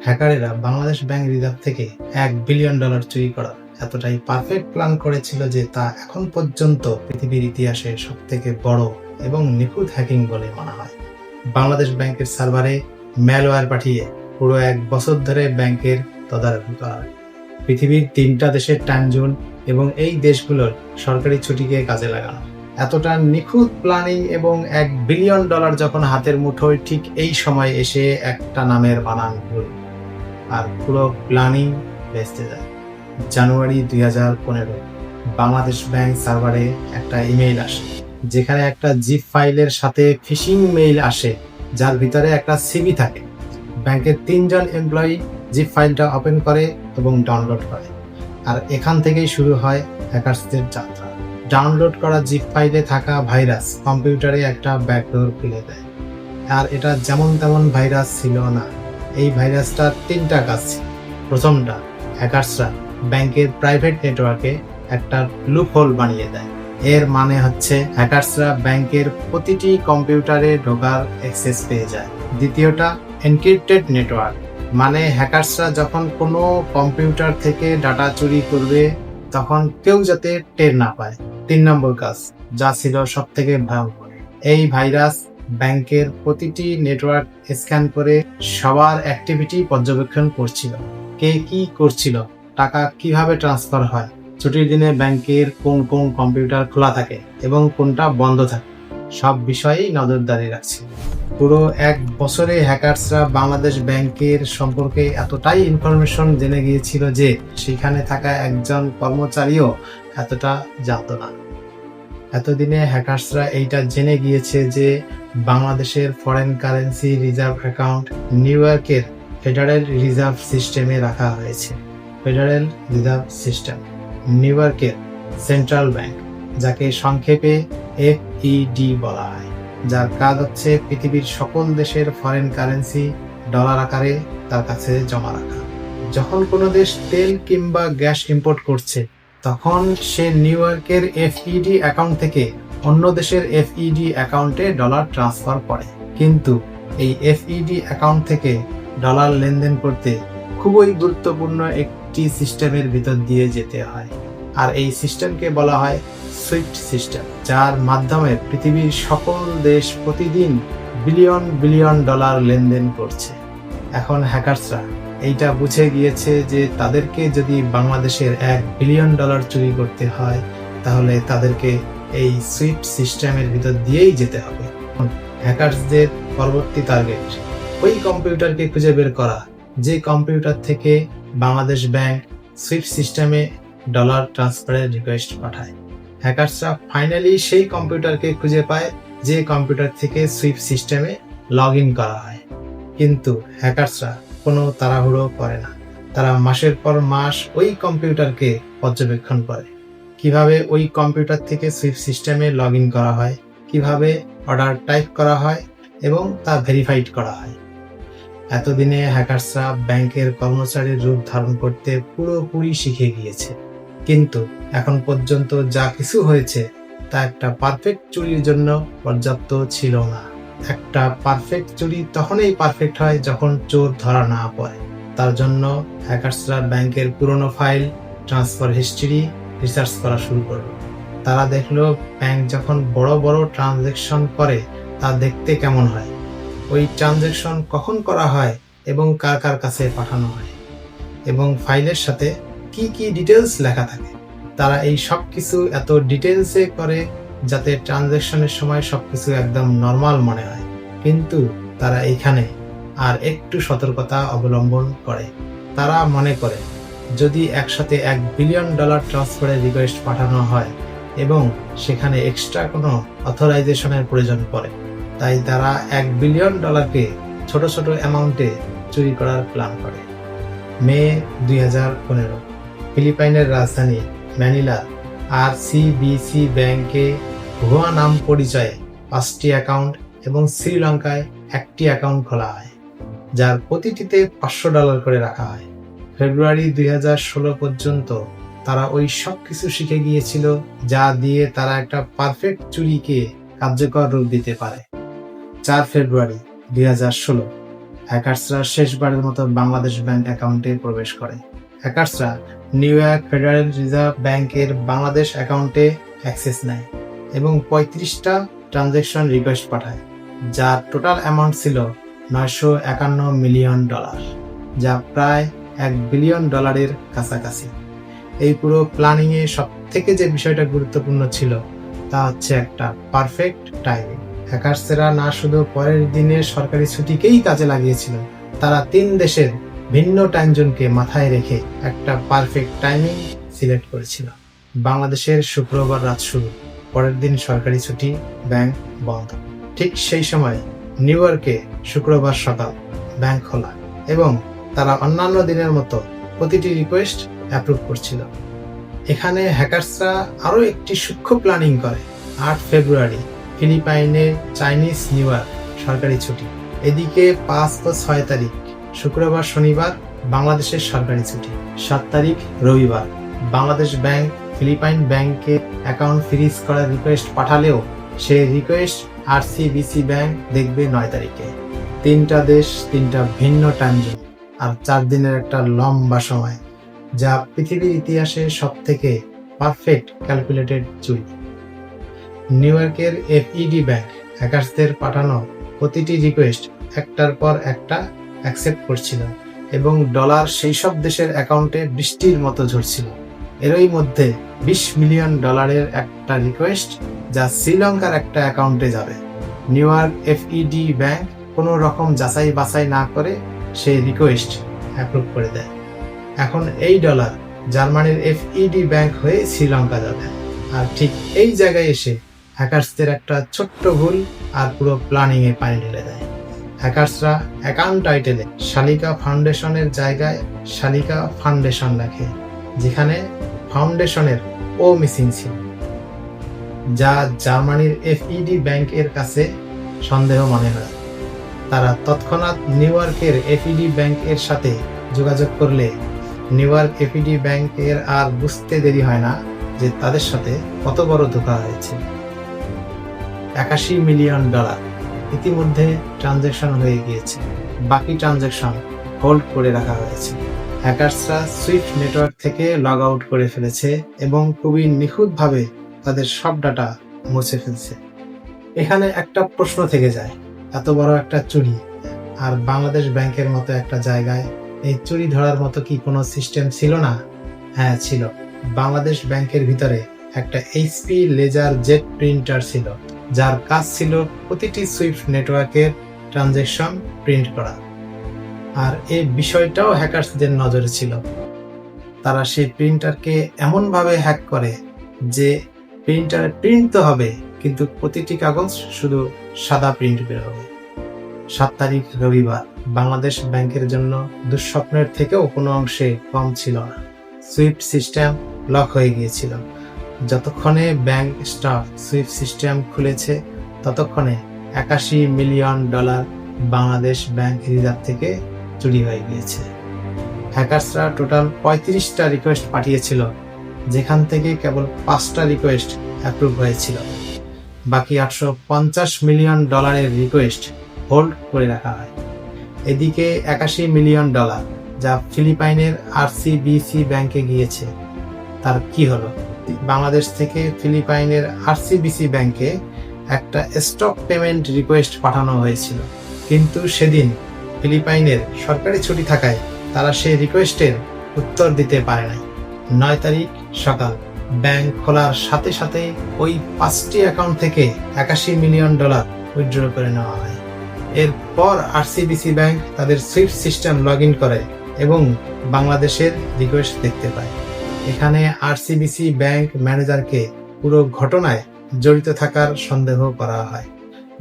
হ্যাকারেরা Bangladesh bank reserve থেকে $1 billion চুরি করার এতটাই পারফেক্ট প্ল্যান করেছিল যে তা এখন পর্যন্ত পৃথিবীর ইতিহাসে সবথেকে বড় এবং নিখুঁত হ্যাকিং বলে মানা হয়। বাংলাদেশ ব্যাংকের সার্ভারে ম্যালওয়্যার পাঠিয়ে পুরো 1 বছর ধরে ব্যাংকের তদারকি করা হয়। পৃথিবীর 3টা দেশের টাইম জোন এবং এই দেশগুলোর সরকারি ছুটিকে কাজে লাগানো। এতটা নিখুঁত প্ল্যানিং এবং $1 বিলিয়ন যখন হাতের মুঠোয়, ঠিক এই সময় এসে একটা নামের বানান ভুল, আর পুরো প্ল্যানিং ভেস্তে যায়। জানুয়ারি 2015 বাংলাদেশ ব্যাংক সার্ভারে একটা ইমেইল আসে, যেখানে একটা জিপ ফাইলের সাথে ফিশিং মেইল আসে, যার ভিতরে একটা সিভি থাকে। ব্যাংকের 3 জন এমপ্লয়ি জিপ ফাইলটা ওপেন করে এবং ডাউনলোড করে, আর এখান থেকেই শুরু হয় হ্যাকারসদের যাত্রা। ডাউনলোড করা জিপ ফাইলে থাকা ভাইরাস কম্পিউটারে একটা ব্যাকডোর খুলে দেয়। আর এটা যেমন তেমন ভাইরাস ছিল না, এই ভাইরাসটার 3টা কাজ ছিল। প্রথমটা, হ্যাকারসরা ব্যাংকের প্রাইভেট নেটওয়ার্কে একটা লুপহোল বানিয়ে দেয়। এর মানে হচ্ছে হ্যাকারসরা ব্যাংকের প্রতিটি কম্পিউটারে ঢোকার অ্যাক্সেস পেয়ে যায়। দ্বিতীয়টা, এনক্রিপ্টেড নেটওয়ার্ক, মানে হ্যাকারসরা যখন কোনো কম্পিউটার থেকে ডাটা চুরি করবে তখন কেউ যাতে টের না পায়। 3 নম্বর কাজ, যা ছিল সব থেকে ভয়ঙ্কর, এই ভাইরাস ব্যাংকের প্রতিটি নেটওয়ার্ক স্ক্যান করে সবার অ্যাক্টিভিটি পর্যবেক্ষণ করছিল। কে কি করছিল, টাকা কিভাবে ট্রান্সফার হয়, ছুটির দিনে ব্যাংকের কোন কোন কম্পিউটার খোলা থাকে এবং কোনটা বন্ধ থাকে, সব বিষয়েই নজরদারি রাখছিল। পুরো 1 বছরে হ্যাকারসরা বাংলাদেশ ব্যাংকের সম্পর্কে এতটাই ইনফরমেশন জেনে গিয়েছিল যে সেখানে থাকা একজন কর্মচারীও এতটা জানতো না। এতদিনে হ্যাকারসরা এইটা জেনে গিয়েছে যে বাংলাদেশের foreign currency reserve account new ইয়র্কের ফেডারেল রিজার্ভ সিস্টেমে রাখা হয়েছে। ফেডারেল রিজার্ভ সিস্টেম নিউ ইয়র্কের সেন্ট্রাল ব্যাংক, যাকে সংক্ষেপে FED বলা হয়, যার কাজ হচ্ছে পৃথিবীর সকল দেশের ফরেন কারেন্সি ডলার আকারে তার কাছে জমা রাখা। যখন কোনো দেশ তেল কিংবা গ্যাস ইম্পোর্ট করছে, তখন সে নিউ ইয়র্কের FED অ্যাকাউন্ট থেকে অন্য দেশের FED অ্যাকাউন্টে ডলার ট্রান্সফার করে। কিন্তু এই FED অ্যাকাউন্ট থেকে ডলার লেনদেন করতে খুবই গুরুত্বপূর্ণ একটি সিস্টেমের ভিতর দিয়ে যেতে হয়, আর এই সিস্টেমকে বলা হয় সুইফট সিস্টেম, যার মাধ্যমে পৃথিবীর সকল দেশ প্রতিদিন বিলিয়ন বিলিয়ন ডলার লেনদেন করছে। এখন হ্যাকারসরা এইটা বুঝে গিয়েছে যে তাদেরকে যদি বাংলাদেশের $1 বিলিয়ন চুরি করতে হয়, তাহলে তাদেরকে এই সুইফট সিস্টেমের ভিতর দিয়েই যেতে হবে। হ্যাকারসদের পরবর্তী টার্গেট ওই কম্পিউটারকে খুঁজে বের করা, যে কম্পিউটার থেকে বাংলাদেশ ব্যাংক সুইফট সিস্টেমে ডলার ট্রান্সফারের রিকোয়েস্ট পাঠায়। হ্যাকারসরা ফাইনালি সেই কম্পিউটারকে খুঁজে পায় যে কম্পিউটার থেকে সুইফট সিস্টেমে লগ ইন করা হয়। কিন্তু হ্যাকারসরা কোনো তাড়াহুড়ো করে না, তারা মাসের পর মাস ওই কম্পিউটারকে পর্যবেক্ষণ করে, কিভাবে ওই কম্পিউটার থেকে সুইফট সিস্টেমে লগ ইন করা হয়, কিভাবে অর্ডার টাইপ করা হয় এবং তা ভেরিফাইড করা হয়। এতদিনে হ্যাকারসরা ব্যাংকের কর্মচারীর রূপ ধারণ করতে পুরোপুরি শিখে গিয়েছে। কিন্তু এখন পর্যন্ত যা কিছু হয়েছে তা একটা পারফেক্ট চুরির জন্য পর্যাপ্ত ছিল না। একটা পারফেক্ট চুরি তখনই পারফেক্ট হয় যখন চোর ধরা না পড়ে। তার জন্য হ্যাকারসরা ব্যাংকের পুরনো ফাইল, ট্রান্সফার হিস্ট্রি রিসার্চ করা শুরু করলো। তারা দেখলো ব্যাংক যখন বড় বড় ট্রানজ্যাকশন করে তা দেখতে কেমন হয়, ওই ট্রানজ্যাকশন কখন করা হয় এবং কার কার কাছে পাঠানো হয়, এবং ফাইলের সাথে কি কি ডিটেলস লেখা থাকে। তারা এই সব কিছু এত ডিটেলসে করে যাতে ট্রানজ্যাকশনের সময় সবকিছু একদম নর্মাল মনে হয়। কিন্তু তারা এখানে আর একটু সতর্কতা অবলম্বন করে। তারা মনে করে যদি একসাথে $1 বিলিয়ন ট্রান্সফারের রিকোয়েস্ট পাঠানো হয় এবং সেখানে এক্সট্রা কোনো অথরাইজেশনের প্রয়োজন পড়ে, তাই তারা $1 বিলিয়ন ছোট ছোট অ্যামাউন্টে চুরি করার প্ল্যান করে। মে 2015 ফিলিপাইনের রাজধানী ম্যানিলা RCBC ব্যাংকে ভুয়া নাম পরিচয়ে 5টি অ্যাকাউন্ট এবং শ্রীলঙ্কায় 1টি অ্যাকাউন্ট খোলা হয়, যার প্রতিটিতে $500 করে রাখা হয়। ফেব্রুয়ারি 2016 পর্যন্ত তারা ওই সব কিছু শিখে গিয়েছিল যা দিয়ে তারা একটা পারফেক্ট চুরিকে কার্যকর রূপ দিতে পারে। 4 ফেব্রুয়ারি 2016 হ্যাকার্সরা শেষবারের মতো বাংলাদেশ ব্যাংক অ্যাকাউন্টে প্রবেশ করে। হ্যাকার্সরা নিউ ইয়র্ক ফেডারেল রিজার্ভ ব্যাংকের বাংলাদেশ অ্যাকাউন্টে অ্যাক্সেস নেয় এবং 35টা ট্রানজ্যাকশন রিকোয়েস্ট পাঠায়, যার টোটাল অ্যামাউন্ট ছিল $951 মিলিয়ন, যা প্রায় $1 বিলিয়ন কাছাকাছি। এই পুরো প্ল্যানিংয়ে সব থেকে যে বিষয়টা গুরুত্বপূর্ণ ছিল তা হচ্ছে একটা পারফেক্ট টাইমিং। হ্যাকার্সেরা না শুধু পরের দিনের সরকারি ছুটিকেই কাজে লাগিয়েছিল, তারা 3 দেশের ভিন্ন টাইম জোনকে মাথায় রেখে একটা পারফেক্ট টাইমিং সিলেক্ট করেছিল। বাংলাদেশের শুক্রবার রাত শুরু, পরের দিন সরকারি ছুটি, ব্যাংক বন্ধ। ঠিক সেই সময় নিউ ইয়র্কে শুক্রবার সকাল, ব্যাংক খোলা এবং তারা অন্যান্য দিনের মতো প্রতিটি রিকোয়েস্ট অ্যাপ্রুভ করছিল। এখানে হ্যাকার্সরা আরও একটি সূক্ষ্ম প্ল্যানিং করে। 8 ফেব্রুয়ারি ফিলিপাইনে চাইনিজ নিউ ইয়ার, সরকারি ছুটি। এদিকে 5 ও 6 তারিখ শুক্রবার শনিবার বাংলাদেশের সরকারি ছুটি। 7 তারিখ রবিবার বাংলাদেশ ব্যাংক ফিলিপাইন ব্যাংকে অ্যাকাউন্ট ফ্রিজ করার রিকোয়েস্ট পাঠালেও সেই রিকোয়েস্ট আরসিবিসি ব্যাংক দেখবে 9 তারিখে। 3টা দেশ, 3টা ভিন্ন টাইম জোন আর 4 দিনের একটা লম্বা সময়, যা পৃথিবীর ইতিহাসে সব থেকে পারফেক্ট ক্যালকুলেটেড চুরি। নিউ ইয়র্কের এফইডি ব্যাংক হ্যাকার্সদের পাঠানো প্রতিটি রিকোয়েস্ট একটার পর একটা অ্যাকসেপ্ট করছিল এবং ডলার সেই সব দেশের অ্যাকাউন্টে বৃষ্টির মতো ঝরছিল। এরই মধ্যে $20 মিলিয়ন একটা রিকোয়েস্ট, যা শ্রীলঙ্কার একটা অ্যাকাউন্টে যাবে। নিউ ইয়র্ক এফইডি ব্যাংক কোনো রকম যাচাই বাছাই না করে সেই রিকোয়েস্ট অ্যাপ্রুভ করে দেয়। এখন এই ডলার জার্মানির এফইডি ব্যাংক হয়ে শ্রীলঙ্কা যাবে। আর ঠিক এই জায়গায় এসে হ্যাকার্সদের একটা ছোট্ট ভুল আর পুরো প্ল্যানিংয়ে পানি ঢেলে দেয়। হ্যাকার্সরা অ্যাকাউন্ট টাইটেলে শালিকা ফাউন্ডেশনের জায়গায় শালিকা ফাউন্ডেশন লেখে, যেখানে ফাউন্ডেশনের ও মিসিং ছিল, যা জার্মানির এফইডি ব্যাংকের কাছে সন্দেহ মনে হয়। তারা তৎক্ষণাৎ নিউ ইয়র্কের এফইডি ব্যাংকের সাথে যোগাযোগ করলে নিউ ইয়র্ক এফইডি ব্যাংকের আর বুঝতে দেরি হয় না যে তাদের সাথে কত বড় ধোঁকা হয়েছে। $81 মিলিয়ন ইতিমধ্যে ট্রানজ্যাকশন হয়ে গিয়েছে, বাকি ট্রানজ্যাকশন হোল্ড করে রাখা হয়েছে। হ্যাকার্সরা সুইফট নেটওয়ার্ক থেকে লগ আউট করে ফেলেছে এবং খুবই নিখুঁতভাবে তাদের সব ডাটা মুছে ফেলছে। এখানে একটা প্রশ্ন থেকে যায়, এত বড় একটা চুরি আর বাংলাদেশ ব্যাংকের মতো একটা জায়গায় এই চুরি ধরার মতো কি কোনো সিস্টেম ছিল না? হ্যাঁ ছিল। বাংলাদেশ ব্যাংকের ভিতরে একটা এইচপি লেজার জেট প্রিন্টার ছিল, যার কাজ ছিল প্রতিটি সুইফট নেটওয়ার্কের ট্রানজ্যাকশন প্রিন্ট করা। আর এই বিষয়টাও হ্যাকার্সদের নজরে ছিল। তারা সেই প্রিন্টারকে এমনভাবে হ্যাক করে যে প্রিন্টারে প্রিন্ট তো হবে, কিন্তু প্রতিটি কাগজ শুধু সাদা প্রিন্ট বের হবে। 7 তারিখ রবিবার বাংলাদেশ ব্যাংকের জন্য দুঃস্বপ্নের থেকেও কোনো অংশে কম ছিল না। সুইফট সিস্টেম লক হয়ে গিয়েছিল। যতক্ষণে ব্যাংক স্টাফ সুইফট সিস্টেম খুলেছে, ততক্ষণে $81 মিলিয়ন বাংলাদেশ ব্যাংক রিজার্ভ থেকে চুরি হয়ে গিয়েছে। হ্যাকার্সরা টোটাল 35টা রিকোয়েস্ট পাঠিয়েছিল, যেখান থেকে কেবল 5টা রিকোয়েস্ট অ্যাপ্রুভ হয়েছিল। বাকি $850 মিলিয়ন রিকোয়েস্ট হোল্ড করে রাখা হয়। এদিকে $81 মিলিয়ন যা ফিলিপাইনের আরসিবিসি ব্যাংকে গিয়েছে, তার কি হলো? বাংলাদেশ থেকে ফিলিপাইনের আরসিবিসি ব্যাংকে একটা স্টক পেমেন্ট রিকোয়েস্ট পাঠানো হয়েছিল, কিন্তু সেদিন ফিলিপাইনের সরকারি ছুটি থাকায় তারা সেই রিকোয়েস্টের উত্তর দিতে পারে নাই। 9 তারিখ সকাল ব্যাংক খোলার সাথে সাথে ওই 5টি অ্যাকাউন্ট থেকে $81 মিলিয়ন উইথড্র করে নেওয়া হয়। এরপর আরসিবিসি ব্যাংক তাদের সুইফট সিস্টেম লগ ইন করে এবং বাংলাদেশের রিকোয়েস্ট দেখতে পায়। এখানে আরসিবিসি ব্যাংক ম্যানেজারকে পুরো ঘটনায় জড়িত থাকার সন্দেহ করা হয়,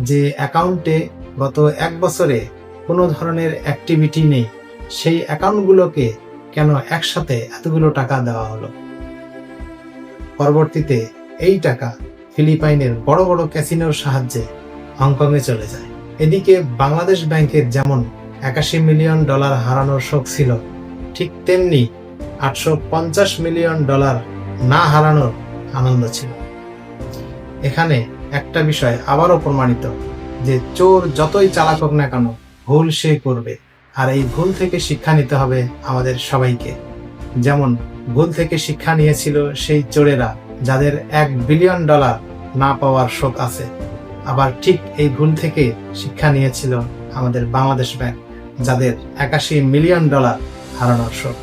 যে অ্যাকাউন্টে গত 1 বছরে কোনো ধরনের অ্যাক্টিভিটি নেই, সেই অ্যাকাউন্টগুলোকে কেন একসাথে এতগুলো টাকা দেওয়া হলো। পরবর্তীতে এই টাকা ফিলিপাইনের বড় বড় ক্যাসিনোর সাহায্যে হংকংয়ে চলে যায়। এদিকে বাংলাদেশ ব্যাংকের যেমন $81 মিলিয়ন হারানোর শোক ছিল, ঠিক তেমনি $850 মিলিয়ন না হারানোর আনন্দ ছিল। এখানে একটা বিষয় আবারও প্রমাণিত যে চোর যতই চালাক হোক না কেন, ভুল সে করবে, আর এই ভুল থেকে শিক্ষা নিতে হবে আমাদের সবাইকে। যেমন ভুল থেকে শিক্ষা নিয়েছিল সেই চোরেরা, যাদের $1 বিলিয়ন না পাওয়ার শোক আছে। আবার ঠিক এই ভুল থেকে শিক্ষা নিয়েছিল আমাদের বাংলাদেশ ব্যাংক, যাদের $81 মিলিয়ন হারানোর শোক।